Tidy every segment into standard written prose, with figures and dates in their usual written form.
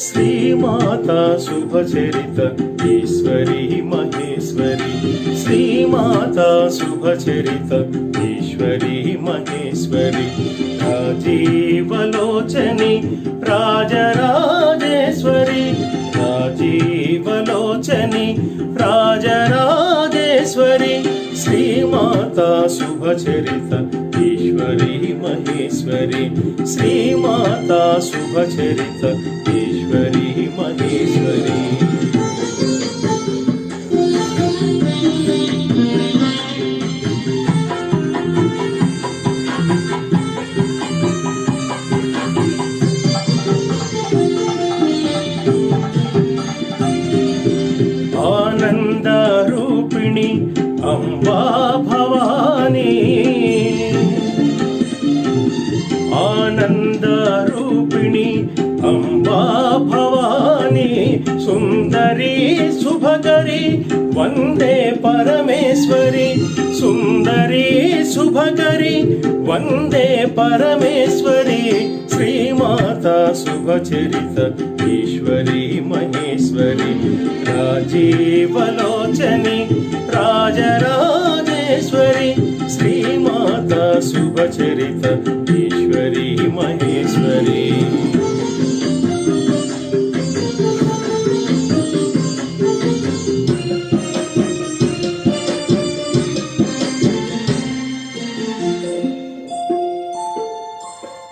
Shri Mata शुभचरित Ishwari Maheshwari, Shri Mata शुभचरित Ishwari Maheshwari, राजीवलोचनी Rajrajeshwari, राजीवलोचनी Rajrajeshwari, Shri Mata शुभचरित Ishwari Maheshwari, Shri Mata शुभचरित Ishwari Maheshwari. Anand रूपिणी Amba Bhavani, Anand रूपिणी Amba Bhavani, Sundari शुभकरी Vande Parmeshwari, Sundari शुभकरी Vande Parmeshwari, Shri Mata शुभचरित Ishwari Maheshwari, राजीवलोचनी Rajrajeshwari, Shri Mata शुभचरित Ishwari Maheshwari.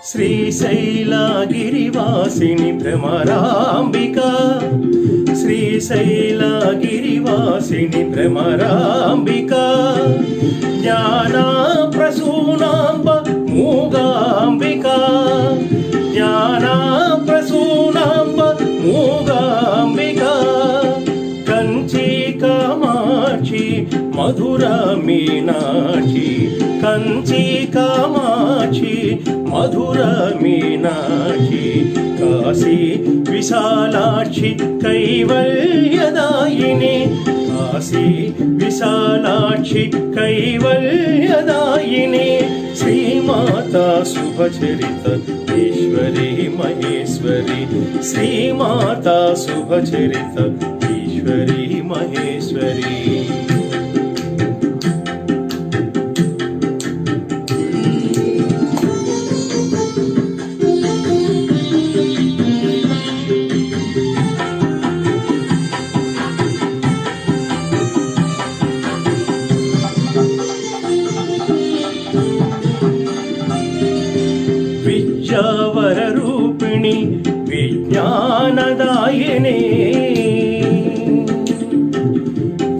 श्रीशैलगिरिवासिनि Bhramarambika, श्रीशैलगिरिवासिनि Bhramarambika, ज्ञानप्रसूनाम्ब मूगाम्बिका, ज्ञानप्रसूनाम्ब मूगाम्बिका, Kanchi Kamakshi Madhur Meenakshi, Kanchi Kamakshi Madhur Meenakshi, Kashi Vishalakshi कैवल्यदायिनी, Kashi Vishalakshi कैवल्यदायिनी, Shri Mata शुभचरित Ishwari Maheshwari, Shri Mata शुभचरित Ishwari Maheshwari. विद्यावर रूपिणी विज्ञानदायिनी,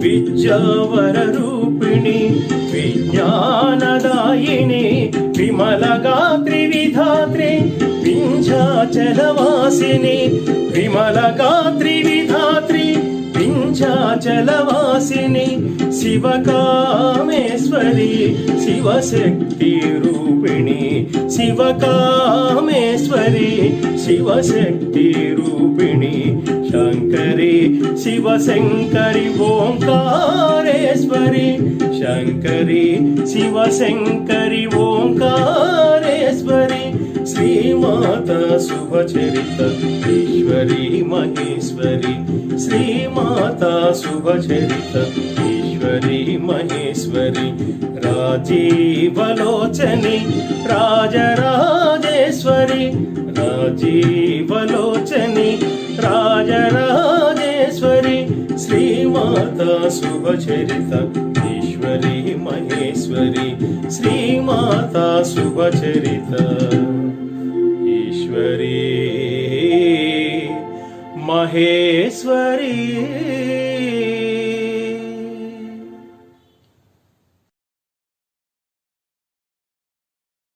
विद्यावर रूपिणी विज्ञानदायिनी, विमलगात्री Vidhatri विंध्याचलवासिनी, विमलगात्री Vidhatri विंध्याचलवासिनी, शिवकामेश्वरी Shivshakti रूपिणी, शिवकामेश्वरी Shivshakti रूपिणी, Shankari Shivshankari ओंकारेश्वरी, Shankari Shivshankari ओंकारेश्वरी, Shri Mata शुभचरित Ishwari Maheshwari, Shri Mata शुभचरित Ishwari Maheshwari, राजीवलोचनी Rajrajeshwari, राजीवलोचनी Rajrajeshwari, Shri Mata शुभचरित Ishwari Maheshwari, Shri Mata शुभचरित Ishwari Maheshwari.